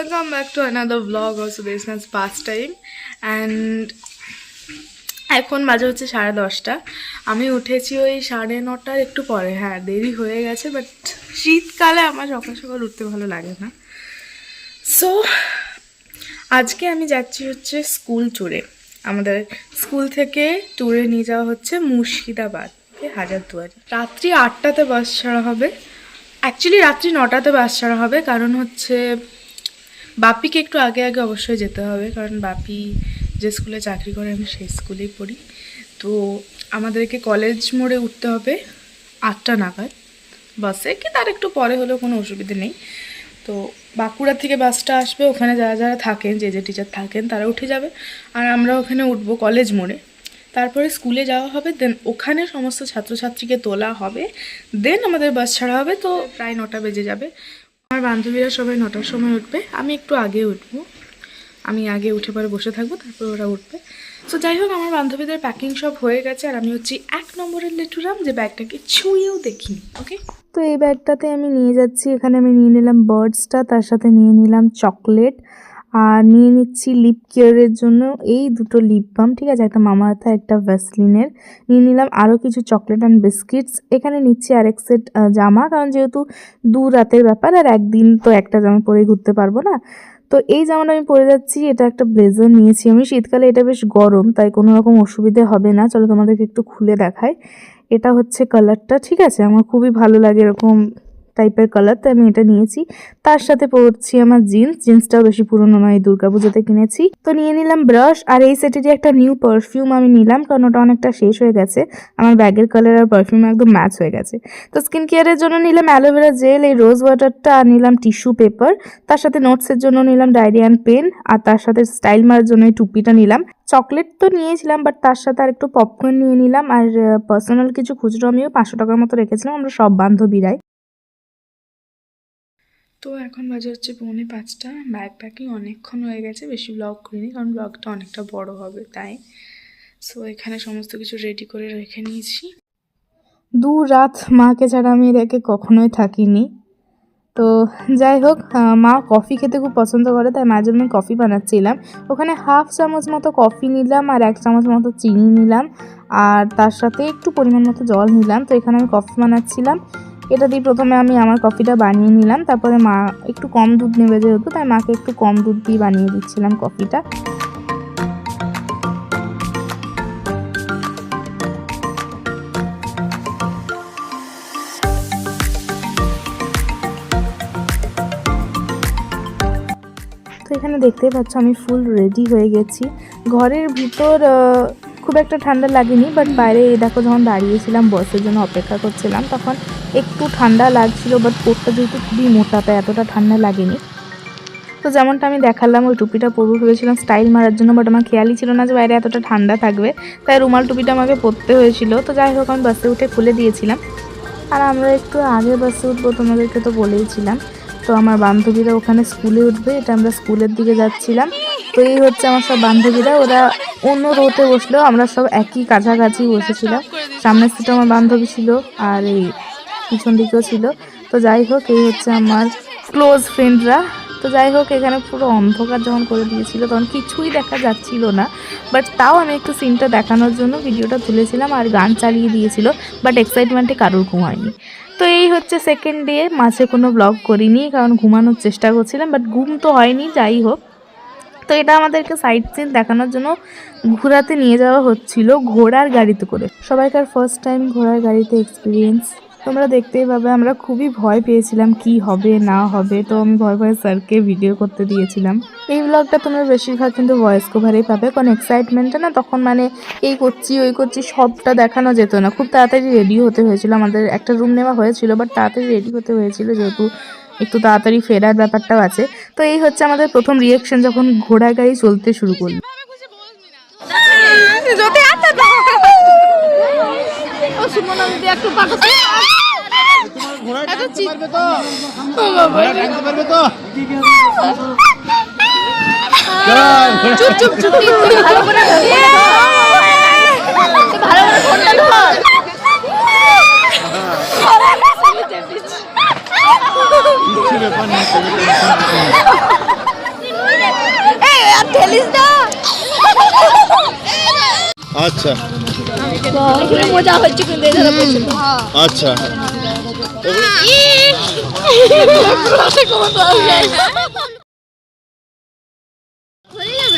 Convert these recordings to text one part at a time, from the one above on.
Welcome back to another vlog of Sudeshna's pastime and এখন বাজে হচ্ছে 10:30। আমি উঠেছি ওই 9:30 একটু পরে। হ্যাঁ, দেরি হয়ে গেছে, বাট শীতকালে আমার সকাল সকাল উঠতে ভালো লাগে না। সো আজকে আমি যাচ্ছি হচ্ছে স্কুল ট্যুরে। আমাদের স্কুল থেকে ট্যুরে নিয়ে যাওয়া হচ্ছে মুর্শিদাবাদ, হাজারদুয়ারি। রাত্রি 8টাতে বাস ছাড়া হবে। অ্যাকচুয়ালি রাত্রি 9টাতে বাস ছাড়া হবে, কারণ হচ্ছে বাপিকে একটু আগে আগে অবশ্যই যেতে হবে, কারণ বাপি যে স্কুলে চাকরি করে আমি সেই স্কুলেই পড়ি। তো আমাদেরকে কলেজ মোড়ে উঠতে হবে 8টা নাগাদ বাসে, কি তার একটু পরে হলেও কোনো অসুবিধে নেই। তো বাঁকুড়া থেকে বাসটা আসবে, ওখানে যারা যারা থাকেন, যে টিচার থাকেন তারা উঠে যাবে, আর আমরা ওখানে উঠবো কলেজ মোড়ে। তারপরে স্কুলে যাওয়া হবে, দেন ওখানে সমস্ত ছাত্রছাত্রীকে তোলা হবে, দেন আমাদের বাস ছাড়া হবে। তো প্রায় 9টা বেজে যাবে। আমার বান্ধবীরা সবাই 9টার সময় উঠবে, আমি একটু আগে উঠবো। আমি আগে উঠে পরে বসে থাকবো, তারপর ওরা উঠবে। সো যাই হোক, আমার বান্ধবীদের প্যাকিং সব হয়ে গেছে, আর আমি হচ্ছি 1 নম্বরের লেটুরাম, যে ব্যাগটাকে ছুঁয়েও দেখিনি। ওকে, তো এই ব্যাগটাতে আমি নিয়ে যাচ্ছি। এখানে আমি নিয়ে নিলাম বার্ডসটা, তার সাথে নিয়ে নিলাম চকলেট, আর নিয়ে নিচ্ছি লিপ কেয়ারের জন্য এই দুটো লিপ বাম, ঠিক আছে, একটা মামাআর্থ একটা ভ্যাসলিনের। নিয়ে নিলাম আরও কিছু চকলেট অ্যান্ড বিস্কিটস। এখানে নিচ্ছি আরেক সেট জামা, কারণ যেহেতু 2 রাতের ব্যাপার, আর একদিন তো একটা জামা পরে ঘুরতে পারবো না। তো এই জামাটা আমি পরে যাচ্ছি। এটা একটা ব্লেজার নিয়েছি আমি, শীতকালে এটা বেশ গরম, তাই কোনো রকম অসুবিধে হবে না। চলো তোমাদেরকে একটু খুলে দেখাই। এটা হচ্ছে কালারটা, ঠিক আছে, আমার খুবই ভালো লাগে এরকম টাইপের কালার, তো আমি এটা নিয়েছি। তার সাথে পরছি আমার জিন্সটাও বেশি পুরনো নয়, দুর্গাপুজোতে কিনেছি। তো নিয়ে নিলাম ব্রাশ, আর এই সেটেরই একটা নিউ পারফিউম আমি নিলাম, কারণ ওটা অনেকটা শেষ হয়ে গেছে। আমার ব্যাগের কালার আর পারফিউম একদম ম্যাচ হয়ে গেছে। তো স্কিন কেয়ারের জন্য নিলাম অ্যালোভেরা জেল, এই রোজ ওয়াটারটা, আর নিলাম টিস্যু পেপার। তার সাথে নোটসের জন্য নিলাম ডায়েরি অ্যান্ড পেন, আর তার সাথে স্টাইল মারার জন্য এই টুপিটা নিলাম। চকলেট তো নিয়েছিলাম, বাট তার সাথে আর একটু পপকর্ন নিয়ে নিলাম, আর পার্সোনাল কিছু খুচরো আমিও 500 টাকার মতো রেখেছিলাম, আমরা সব বান্ধবীরাই। তো এখন বাজে হচ্ছে 4:45। ব্যাগ প্যাকিং অনেকক্ষণ হয়ে গেছে, বেশি ব্লগ করিনি, কারণ ব্লগটা অনেকটা বড় হবে তাই। সো এখানে সমস্ত কিছু রেডি করে রেখে নিয়েছি। 2 রাত মাকে ছাড়া আমি রেখে কখনোই থাকিনি। তো যাই হোক, মা কফি খেতে খুব পছন্দ করে, তাই মায়ের জন্য আমি কফি বানাচ্ছিলাম। ওখানে 1/2 চামচ মতো কফি নিলাম, আর 1 চামচ মতো চিনি নিলাম, আর তার সাথে একটু পরিমাণ মতো জল নিলাম। তো এখানে আমি কফি বানাচ্ছিলাম। এটা দিয়ে প্রথমে আমি আমার কফিটা বানিয়ে নিলাম, তারপরে মা একটু কম দুধ নেবে যেহেতু, তাই মাকে একটু কম দুধ দিয়ে বানিয়ে দিচ্ছিলাম কফিটা। তো এখানে দেখতেই পাচ্ছ আমি ফুল রেডি হয়ে গেছি। ঘরের ভিতর খুব একটা ঠান্ডা লাগেনি, বাট বাইরে দেখো যখন দাঁড়িয়েছিলাম বাসের জন্য অপেক্ষা করছিলাম, তখন একটু ঠান্ডা লাগছিল, বাট কোটটা যেহেতু খুবই মোটা তাই এতটা ঠান্ডা লাগেনি। তো যেমনটা আমি দেখালাম, ওই টুপিটা পরবো ভেবেছিলাম স্টাইল মারার জন্য, বাট আমার খেয়ালই ছিল না যে বাইরে এতটা ঠান্ডা থাকবে, তাই রুমাল টুপিটা আমাকে পরতে হয়েছিল। তো যাই হোক, আমি বাসে উঠে খুলে দিয়েছিলাম, আর আমরা একটু আগে বাসে উঠবো, তোমাদেরকে তো বলেইছিলাম। তো আমার বান্ধবীরা ওখানে স্কুলে উঠবে, এটা আমরা স্কুলের দিকে যাচ্ছিলাম। তো এই হচ্ছে আমার সব বান্ধবীরা, ওরা অন্য রোতে বসলো, আমরা সব একই কাছাকাছি বসেছিলাম। সামনের সিটে আমার বান্ধবী ছিল, আর এই পিছন দিকেও ছিল। তো যাই হোক, এই হচ্ছে আমার ক্লোজ ফ্রেন্ডরা। তো যাই হোক, এখানে পুরো অন্ধকার যখন করে দিয়েছিল তখন কিছুই দেখা যাচ্ছিল না, বাট তাও আমি একটু সিনটা দেখানোর জন্য ভিডিওটা তুলেছিলাম, আর গান চালিয়ে দিয়েছিল, বাট এক্সাইটমেন্টে কারোর ঘুম হয়নি। তো এই হচ্ছে সেকেন্ড ডে, মাঝে কোনো ব্লগ করিনি, কারণ ঘুমানোর চেষ্টা করছিলাম, বাট ঘুম তো হয়নি। যাই হোক, তো এটা আমাদেরকে সাইট সিন দেখানোর জন্য ঘোরাতে নিয়ে যাওয়া হচ্ছিল ঘোড়ার গাড়িতে করে। সবাইকার ফার্স্ট টাইম ঘোড়ার গাড়িতে এক্সপিরিয়েন্স, তোমরা দেখতেই পাবে। আমরা খুবই ভয় পেয়েছিলাম কি হবে না হবে, তো আমি ভয় ভয়ে স্যারকে ভিডিও করতে দিয়েছিলাম। এই ব্লগটা তোমরা বেশিরভাগ কিন্তু ভয়েস কভারেই পাবে, কারণ এক্সাইটমেন্টটা না তখন, মানে এই করছি ওই করছি সবটা দেখানো যেত না। খুব তাড়াতাড়ি রেডি হতে হয়েছিল, আমাদের একটা রুম নেওয়া হয়েছিল, বাট তাড়াতাড়ি রেডি হতে হয়েছিল যেহেতু একটু তাড়াতাড়ি ফেরার ব্যাপারটাও আছে। তো এই হচ্ছে আমাদের প্রথম রিয়াকশন যখন ঘোড়া গাড়ি চলতে শুরু করলো। আচ্ছা মজা হচ্ছে কিন্তু এখানে বসে আচ্ছা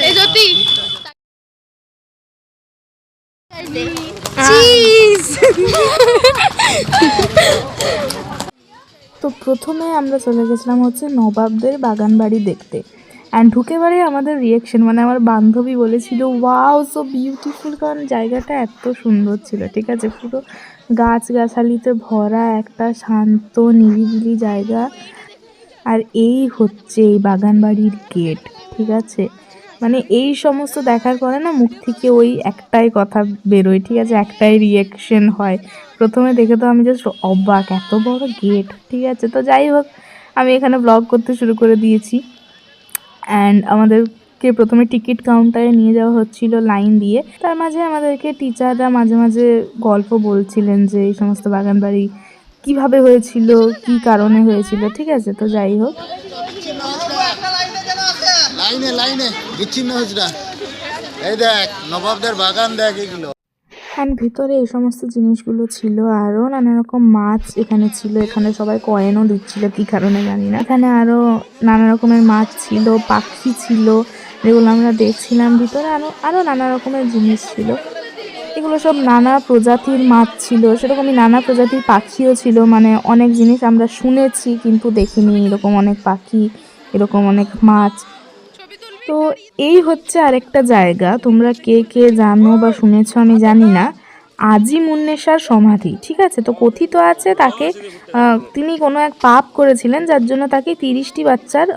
এই জ্যোতি তো প্রথমে আমরা চলে গেছিলাম হচ্ছে নবাবদের বাগান বাড়ি দেখতে। অ্যান্ড ঢুকে বাড়ি আমাদের রিয়েকশন, মানে আমার বান্ধবী বলেছিল ওয়াও সো বিউটিফুল, কারণ জায়গাটা এত সুন্দর ছিল। ঠিক আছে, পুরো গাছগাছালিতে ভরা একটা শান্ত নিরিবিলি জায়গা। আর এই হচ্ছে এই বাগান বাড়ির গেট। ঠিক আছে, মানে এই সমস্ত দেখার পরে না মুখ থেকে ওই একটাই কথা বেরোয়। ঠিক আছে, একটাই রিয়েকশন হয়। প্রথমে দেখে তো আমি জাস্ট অবাক, এত বড় গেট। ঠিক আছে, তো যাই হোক আমি এখানে ব্লগ করতে শুরু করে দিয়েছি। অ্যান্ড আমাদেরকে প্রথমে টিকিট কাউন্টারে নিয়ে যাওয়া হচ্ছিল লাইন দিয়ে। তার মাঝে আমাদেরকে টিচাররা মাঝে মাঝে গল্প বলছিলেন যে এই সমস্ত বাগান বাড়ি কীভাবে হয়েছিল, কী কারণে হয়েছিল। ঠিক আছে, তো যাই হোক লাইনে লাইনে বিচ্ছিন্ন হয়েছে না। এই দেখ নবাবদের বাগান দেখ এগুলো। অ্যান্ড ভিতরে এই সমস্ত জিনিসগুলো ছিল। আরও নানা রকম মাছ এখানে ছিল। এখানে সবাই কয়েনও দিচ্ছিল, কী কারণে জানি না। এখানে আরও নানা রকমের মাছ ছিল, পাখি ছিল যেগুলো আমরা দেখছিলাম। ভিতরে আরও নানা রকমের জিনিস ছিল। এগুলো সব নানা প্রজাতির মাছ ছিল, সেরকমই নানা প্রজাতির পাখিও ছিল। মানে অনেক জিনিস আমরা শুনেছি কিন্তু দেখিনি, এরকম অনেক পাখি, এরকম অনেক মাছ। তো এই হচ্ছে আরেকটা জায়গা, তোমরা কে কে জানো বা শুনেছো আমি জানি না, আজিমুন্নেসার সমাধি। ঠিক আছে, তো কথিত আছে তাকে তিনি কোনো এক পাপ করেছিলেন যার জন্য তাকে 30টি বাচ্চার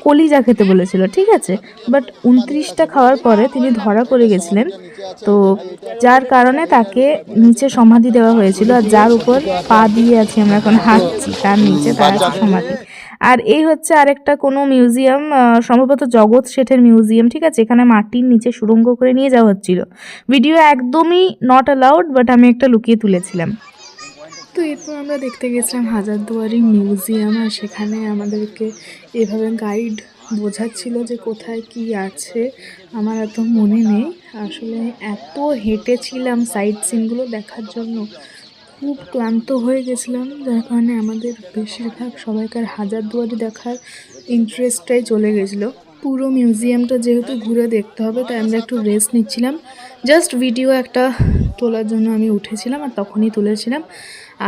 কলিজা খেতে বলেছিল। ঠিক আছে, বাট 29টা খাওয়ার পরে তিনি ধরা পড়ে গেছিলেন। তো যার কারণে তাকে নিচে সমাধি দেওয়া হয়েছিল, আর যার উপর পা দিয়ে আছি আমরা এখন হাঁটছি তার নিচে তার আছে সমাধি। আর এই হচ্ছে আরেকটা কোনো মিউজিয়াম, সম্ভবত জগৎ শেঠের মিউজিয়াম। ঠিক আছে, এখানে মাটির নিচে সুড়ঙ্গ করে নিয়ে যাওয়া হচ্ছিল। ভিডিও একদমই নট অ্যালাউড, বাট আমি একটা লুকিয়ে তুলেছিলাম। তো এরপর আমরা দেখতে গেছিলাম হাজারদুয়ারি মিউজিয়াম। আর সেখানে আমাদেরকে এভাবে গাইড বোঝাচ্ছিল যে কোথায় কি আছে। আমার এত মনে নেই আসলে, এত হেঁটেছিলাম সাইট সিনগুলো দেখার জন্য, খুব ক্লান্ত হয়ে গেছিলাম, যার কারণে আমাদের বেশিরভাগ সবাইকার হাজারদুয়ারি দেখার ইন্টারেস্টটাই চলে গেছিলো। পুরো মিউজিয়ামটা যেহেতু ঘুরে দেখতে হবে তাই আমরা একটু রেস্ট নিচ্ছিলাম। জাস্ট ভিডিও একটা তোলার জন্য আমি উঠেছিলাম আর তখনই তুলেছিলাম।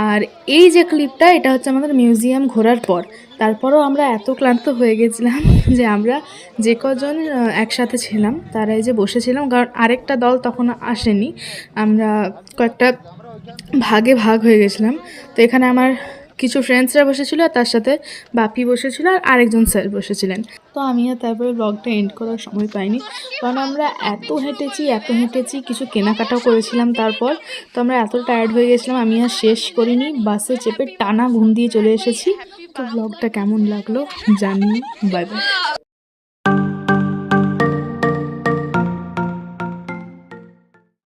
আর এই যে ক্লিপটা, এটা হচ্ছে আমাদের মিউজিয়াম ঘোরার পর। তারপরও আমরা এত ক্লান্ত হয়ে গেছিলাম যে আমরা যে কজন একসাথে ছিলাম তারা এই যে বসেছিলাম, কারণ আরেকটা দল তখন আসেনি। আমরা কয়েকটা ভাগে ভাগ হয়ে গেছিলাম। তো এখানে আমার কিছু ফ্রেন্ডসরা বসেছিল আর তার সাথে বাপি বসেছিল আর আরেকজন স্যার বসেছিলেন। তো আমি আর তারপরে ব্লগটা এন্ড করার সময় পাইনি, কারণ আমরা এত হেঁটেছি, কিছু কেনাকাটাও করেছিলাম। তারপর তো আমরা এত টায়ার্ড হয়ে গেছিলাম, আমি আর শেষ করিনি, বাসে চেপে টানা ঘুম দিয়ে চলে এসেছি। তো ব্লগটা কেমন লাগলো জানিও। Bye bye.